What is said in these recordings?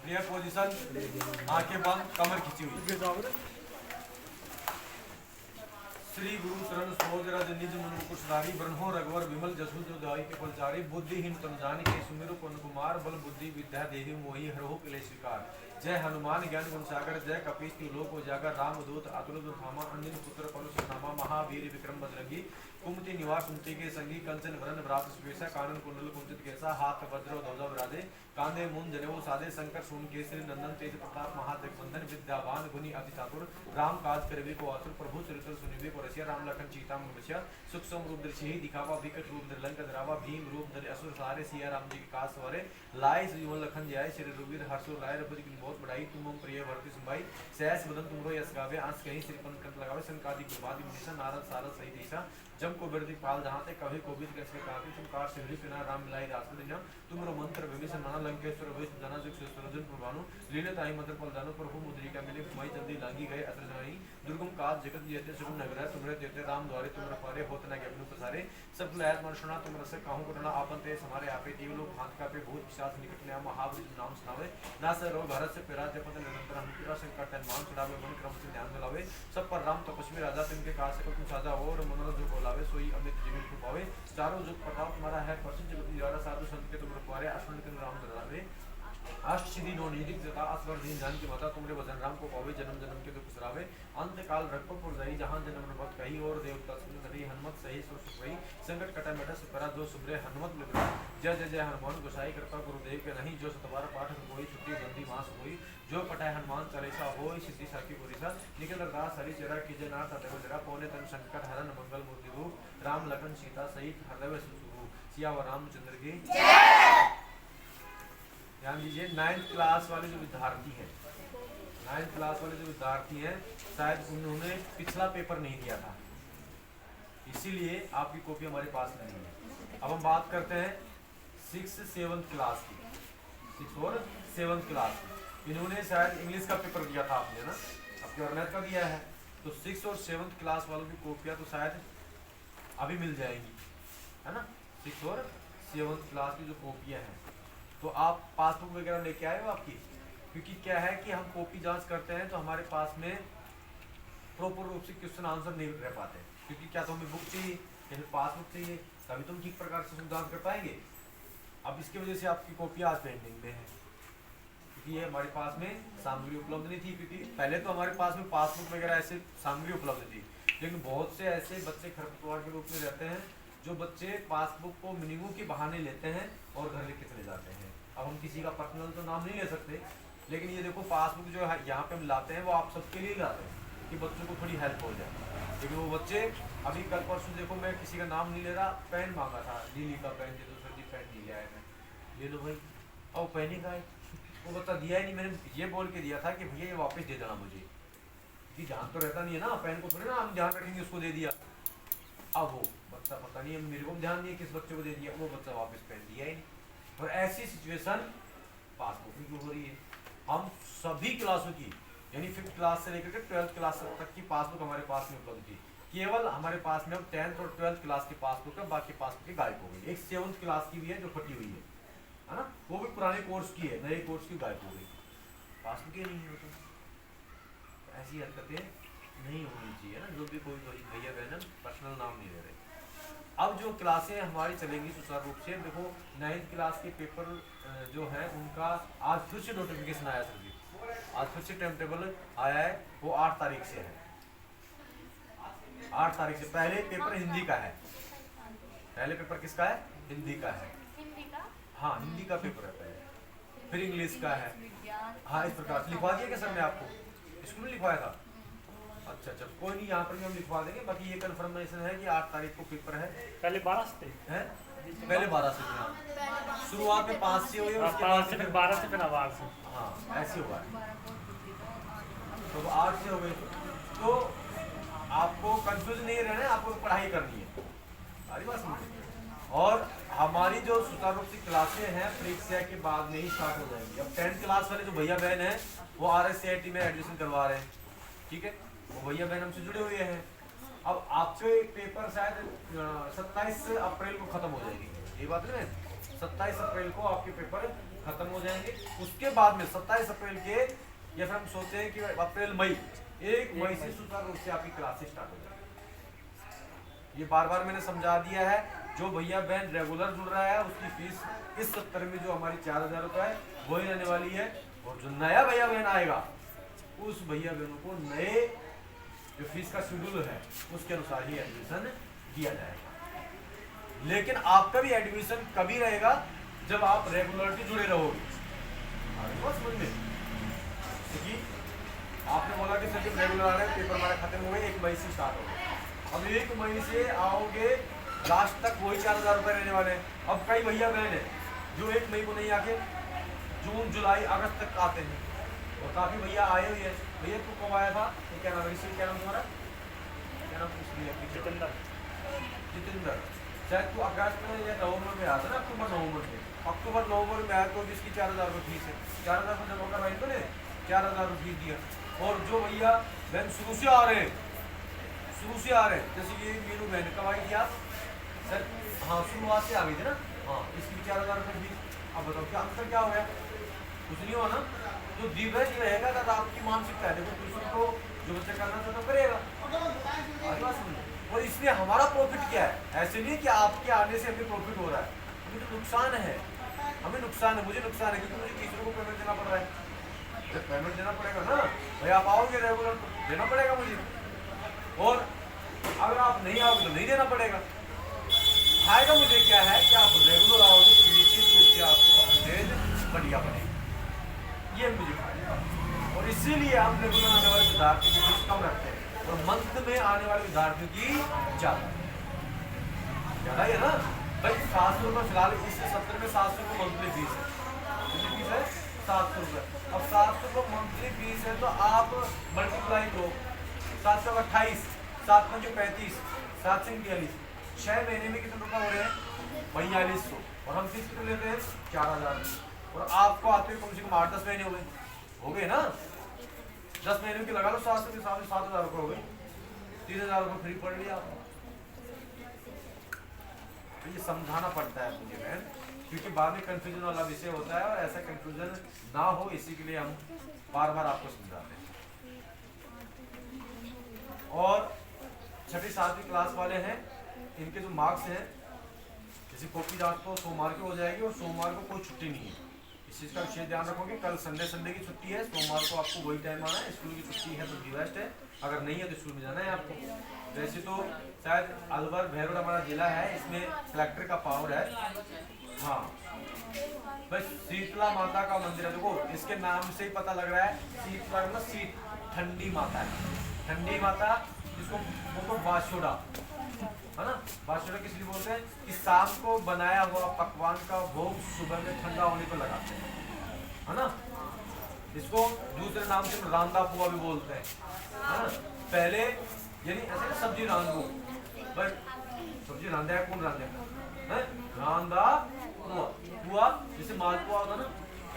प्रिय पोजीशन, आंखें बंद, कमर खींची हुई। श्री गुरु शरण सरोज रज निज मन कुशधारी, ब्रह्मो रघुवर विमल जसु जो दाई के फलचारी, बुद्धिहीन तन जानिके सुमिरु पवन कुमार, बल बुद्धि विद्या देहि मोहि हरहु क्लेश विकार। जय हनुमान ज्ञान गुण सागर, जय कपीस तिहु लोक उजागर, राम दूत अतुलित धामा, अंजनी पुत्र पवन सुनामा, महावीर विक्रम बजरंगी, कुमति निवास सुमति के संगी, कंचन वरन विराट सुबेसा, कानन कुंडल कुंचित केसा, हाथ वज्र ध्वजा विराजे, कांधे मूंज जनेऊ साधे, शंकर सून केसरी नंदन तेज प्रताप, महाजगवंदन विद्यावान गुणी अति चातुर, राम काज करवे को आतुर, प्रभु चरित्र सुनिवे को रसिया, राम लखन सीता मन बसिया, सुख सम रूप दर्शि दिखावा, विकट रूप निर्लंक धरावा, भीम रूप धरि असुर सहारे, सिया राम जी के काज सवारे, लाए जीवन लखन जाय, श्री रघुवीर हर्षो लाए, रघुपति की बहुत बढ़ाई, तुम हम प्रिय भरति सुनवाई, सहस बदन तुमरो यश गावे, आंस कहीं श्रीपन कंठ लगावे, संकादि प्रभाति विदिशा, नारद सारद सहित ईसा, जम को बिरदि पाल जहाते, कभी कोविद कैसे काफी, तुम कार से पिना राम मिलाई रास दिना, तुमरो मंत्र विभीषण माना लंकेश्वर वेश जाना, जुग सुरजन प्रभानु, लीले ताई मधुर पल जानो, प्रभु मुद्रिका मिले, कुमाई जल्दी लांगी गए अतर जाई, दुर्गम काज जगत जेते सुगम नगर, तुमरे तेते राम द्वारे, तुमरे पारे होत न ज्ञान प्रसारे, सब लैत मर्षणा तुम रस कहूँ करना, आपन ते हमारे आपे देव लोग भांत का पे भूत पिशाच निकट ने महावीर नाम सुनावे, ना से रोग हरत से पिरा जपत निरंतर हम पूरा संकट है मान छुड़ावे, मन क्रम से ध्यान दिलावे, सब पर राम तपस्वी राजा, तिनके काज से तुम साजा और मनोरथ जो बोलावे, सोई अमित जीवन को पावे, चारों जुग प्रताप तुम्हारा है, प्रसिद्ध जगत निराला, साधु संत के तुम रखवारे, अश्विन के राम दरावे, अष्ट सिद्धि नौ निधि तथा असवर दीन जान की माता, तुमरे वचन राम को पावे, जन्म जन्म के दुख बिसरावे, अंत काल रघुपुर जाई, जहां जन्म मत कही, और देवता सुन करी, हनुमत सही सो सुख भई, संकट कटा मिटा सब परा, जो सुमरे हनुमत मिल, जय जय जय हनुमान गोसाई, कृपा गुरुदेव के नहीं, जो सतवार पाठ कोई छुट्टी बंदी मास होई, जो पटाए हनुमान चालीसा होई, सिद्धि साखी पुरीसा, निकल अरदास हरि चेरा कीजे नाथ अतव जरा, पौने तन संकट हरन मंगल मूर्ति रूप, राम लखन सीता सहित हृदय सुरु, सिया रामचंद्र की जय। ध्यान दीजिए, 9th क्लास वाले जो विद्यार्थी हैं, 9th क्लास वाले जो विद्यार्थी हैं, शायद उन्होंने पिछला पेपर नहीं दिया था, इसीलिए आपकी कॉपी हमारे पास नहीं है। अब हम बात करते हैं 6th 7th क्लास की, 6th और 7th क्लास की। इन्होंने शायद इंग्लिश का पेपर दिया था आपने ना, आपके और मैथ का दिया है, तो 6th और 7th क्लास वालों की कॉपियाँ तो शायद अभी मिल जाएंगी, है ना। 6th और 7th क्लास की जो कॉपियाँ हैं, तो आप पासबुक वगैरह लेके आए हो आपकी, क्योंकि क्या है कि हम कॉपी जांच करते हैं तो हमारे पास में प्रॉपर रूप से क्वेश्चन आंसर नहीं रह पाते, क्योंकि क्या तो हमें बुक चाहिए या फिर पासबुक चाहिए, तभी तो हम ठीक प्रकार से जांच कर पाएंगे। अब इसकी वजह से आपकी कॉपी आज पेंडिंग में है, क्योंकि ये हमारे पास में सामग्री उपलब्ध नहीं थी, क्योंकि पहले तो हमारे पास में पासबुक वगैरह ऐसे सामग्री उपलब्ध थी, लेकिन बहुत से ऐसे बच्चे खरपतवार के रूप में रहते हैं, जो बच्चे पासबुक को मिनिमम के बहाने लेते हैं और घर लेके चले जाते हैं। अब हम किसी का पर्सनल तो नाम नहीं ले सकते, लेकिन ये देखो पासबुक जो है यहाँ पे हम लाते हैं वो आप सबके लिए लाते हैं कि बच्चों को थोड़ी हेल्प हो जाए, लेकिन वो बच्चे अभी कल परसों देखो, मैं किसी का नाम नहीं ले रहा, पेन मांगा था, लीली का पेन दे दो सर जी, पेन नहीं लिया है, मैं ले लो भाई, और पेन ही का है, वो बता दिया ही नहीं, मैंने ये बोल के दिया था कि भैया ये वापस दे देना मुझे, कि ध्यान तो रहता नहीं है ना, पेन को थोड़ी ना हम ध्यान रखेंगे, उसको दे दिया, अब वो बच्चा पता नहीं है, मेरे को ध्यान नहीं है किस बच्चे को दे दिया, वो बच्चा वापस पेन दिया ही नहीं। और ऐसी सिचुएशन पासबुक में क्यों हो रही है। हम सभी क्लासों की, यानी 5th क्लास से लेकर के 12th क्लास तक की पासबुक हमारे पास में उपलब्ध थी, केवल हमारे पास में अब 10th और 12th क्लास की पासबुक है, बाकी पासबुक गायब हो गई। एक 7th क्लास की भी है जो फटी हुई है ना, वो भी पुराने कोर्स की है, नए कोर्स की गायब हो गई, पासबुक ही नहीं है। तो ऐसी हरकतें नहीं होनी चाहिए ना, जो भी कोई भैया बहन पर्सनल नाम नहीं ले रहे। अब जो क्लासें हमारी चलेंगी सुचारू रूप से, देखो 9th क्लास के पेपर जो है उनका आज फिर से नोटिफिकेशन आया सर जी, आज फिर से टाइम टेबल आया है, वो 8 तारीख से है, 8 तारीख से। पहले पेपर हिंदी का है, पहले पेपर किसका है, हिंदी का है, हाँ हिंदी का पेपर है पहले, फिर इंग्लिश का है, हाँ इस प्रकार लिखवा दिया क्या सर ने आपको, स्कूल में लिखवाया था, अच्छा अच्छा कोई नहीं, यहाँ पर भी हम लिखवा देंगे। बाकी ये कंफर्मेशन है कि 8 तारीख को पेपर है, पहले 12 से है, पहले 12 से था, शुरुआत में 5 से हुई और उसके बाद फिर 12 से फिर 12 से, हाँ ऐसे हुआ है, तो 8 से हो गई। तो आपको कंफ्यूज नहीं रहना है, आपको पढ़ाई करनी है, सारी बात समझ। और हमारी जो सुचारू रूप से क्लासें हैं परीक्षा के बाद में ही स्टार्ट हो जाएंगी। अब 10th क्लास वाले जो भैया बहन हैं वो RSCIT में एडमिशन करवा रहे हैं, ठीक है, वो भैया बहन हमसे जुड़े हुए हैं। अब आपके पेपर शायद 27 अप्रैल को खत्म हो जाएगी, ये बात नहीं है, 27 अप्रैल को आपके पेपर खत्म हो जाएंगे। उसके बाद में 27 अप्रैल के, या फिर हम सोचते हैं कि अप्रैल मई, 1 मई से सुचारू रूप से आपकी क्लासेस स्टार्ट हो जाएगी। ये बार बार मैंने समझा दिया है। जो भैया बहन रेगुलर जुड़ रहा है उसकी फीस इस सत्र में जो हमारी 4000 रुपये है वही रहने वाली है, और जो नया भैया बहन आएगा उस भैया बहनों को नए जो फीस का शेड्यूल है उसके अनुसार ही एडमिशन दिया जाएगा। लेकिन आपका भी एडमिशन कभी रहेगा जब आप रेगुलरिटी जुड़े रहोगे। समझ में, क्योंकि आपने बोला कि सर जब रेगुलर आ रहे हैं, पेपर हमारा खत्म हो गए, 1 मई से स्टार्ट हो गए। अब 1 मई से आओगे लास्ट तक वही 4000 रुपये रहने वाले हैं। अब कई भैया बहन है जो 1 मई को नहीं आके जून जुलाई अगस्त तक आते हैं, और काफी भैया आए हुए हैं। भैया तू कब आया था? तो क्या नाम है, क्या नाम तुम्हारा, क्या नाम पूछ लिया? जितेंद्र। जितेंद्र, शायद तू अगस्त में या नवंबर में आया था ना, अक्टूबर नवंबर में। अक्टूबर नवंबर में आया तो जिसकी 4000 रुपये फीस है, 4000 रुपये जमा करवाई तो ने 4000 रुपये फीस दिया। और जो भैया बहन शुरू से आ रहे हैं, शुरू से आ रहे हैं, जैसे ये मीनू बहन कब आई थी आप? सर हाँ, शुरुआत से आ गई थी ना। हाँ, इसकी 4000 रुपये फीस। अब बताओ क्या अंतर क्या हो गया? कुछ नहीं हुआ ना। जो दिवस रहेगा तो आपकी मानसिकता है, देखो ट्यूशन को जो बच्चा करना चाहता तो करेगा। और इसलिए हमारा प्रॉफिट क्या है? ऐसे नहीं कि आपके आने से हमें प्रॉफिट हो रहा है, हमें तो नुकसान है। हमें नुकसान है, मुझे नुकसान है, क्योंकि मुझे टीचरों को पेमेंट देना पड़ रहा है। जब पेमेंट देना पड़ेगा ना भाई, आप आओगे रेगुलर तो देना पड़ेगा मुझे, और अगर आप नहीं आओगे तो नहीं देना पड़ेगा। फायदा मुझे क्या है कि आप रेगुलर आओगे तो निश्चित रूप से आपको परसेंटेज बढ़िया बनेगी, ये मुझे फायदा। और इसीलिए हम रेगुलर आने वाले विद्यार्थियों की फीस कम रखते हैं और मंथ में आने वाले विद्यार्थियों की ज़्यादा ही है ना भाई। 700 रुपये फिलहाल इस सत्र में 700 रुपये मंथली फीस है। कितनी फीस है? 700 रुपये। अब 700 रुपये मंथली फीस है तो आप मल्टीप्लाई करो, 7 × 28, 7 × 35, 7 × 42, 6 महीने में कितने रुपये हो रहे हैं? 4200। और हम फीस कितने लेते हैं? 4000। और आपको आते हुए कम से कम 8-10 महीने हो गए ना। 10 महीने की लगा लो 700 के साथ 7000 रुपये हो गए, 3000 रुपये फ्री पड़ लिया आपको। तो ये समझाना पड़ता है मुझे बहन, क्योंकि बाद में कंफ्यूजन वाला विषय होता है, और ऐसा कंफ्यूजन ना हो इसी के लिए हम बार बार आपको समझाते हैं। और 6ठी 7वीं क्लास वाले हैं, इनके जो मार्क्स हैं, जैसे कॉपी जांच तो सोमवार को हो जाएगी, और सोमवार को कोई छुट्टी नहीं है। इस चीज़ का विशेष ध्यान रखोगे। कल संडे की छुट्टी है, सोमवार को आपको वही टाइम आना है। स्कूल की छुट्टी है तो डिवेस्ट है, अगर नहीं है तो स्कूल में जाना है आपको। वैसे तो शायद अलवर भैरव हमारा जिला है, इसमें कलेक्टर का पावर है। हाँ, बस शीतला माता का मंदिर है। देखो इसके नाम से ही पता लग रहा है, शीतला मतलब शीत, ठंडी माता है। ठंडी माता जिसको बोलते बाशोड़ा है ना। बाशोड़ा किस लिए बोलते हैं? कि शाम को बनाया हुआ पकवान का भोग सुबह में ठंडा होने पर लगाते हैं, है ना। इसको दूसरे नाम से रांदा पुआ भी बोलते हैं, है ना। पहले यानी ऐसे ना सब्जी रांधो, बस सब्जी रांधा है, कौन रांधा है? रांदा पुआ। पुआ जैसे मालपुआ होता ना,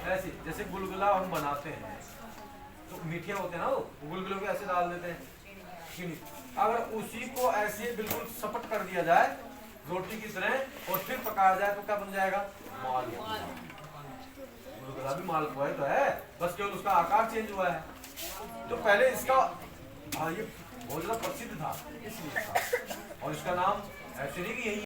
ऐसे जैसे गुलगुला हम बनाते हैं तो मीठे होते हैं ना, वो गुलगुलों को ऐसे डाल देते हैं कि नहीं। अगर उसी को ऐसे बिल्कुल सपट कर दिया जाए रोटी की तरह और फिर पकाया जाए तो क्या बन जाएगा? मालपुआ। गुलगुला भी मालपुआ ही तो है, बस केवल उसका आकार चेंज हुआ है। तो पहले इसका ये बहुत ज्यादा प्रसिद्ध था इसलिए था, और इसका नाम ऐसे नहीं कि यही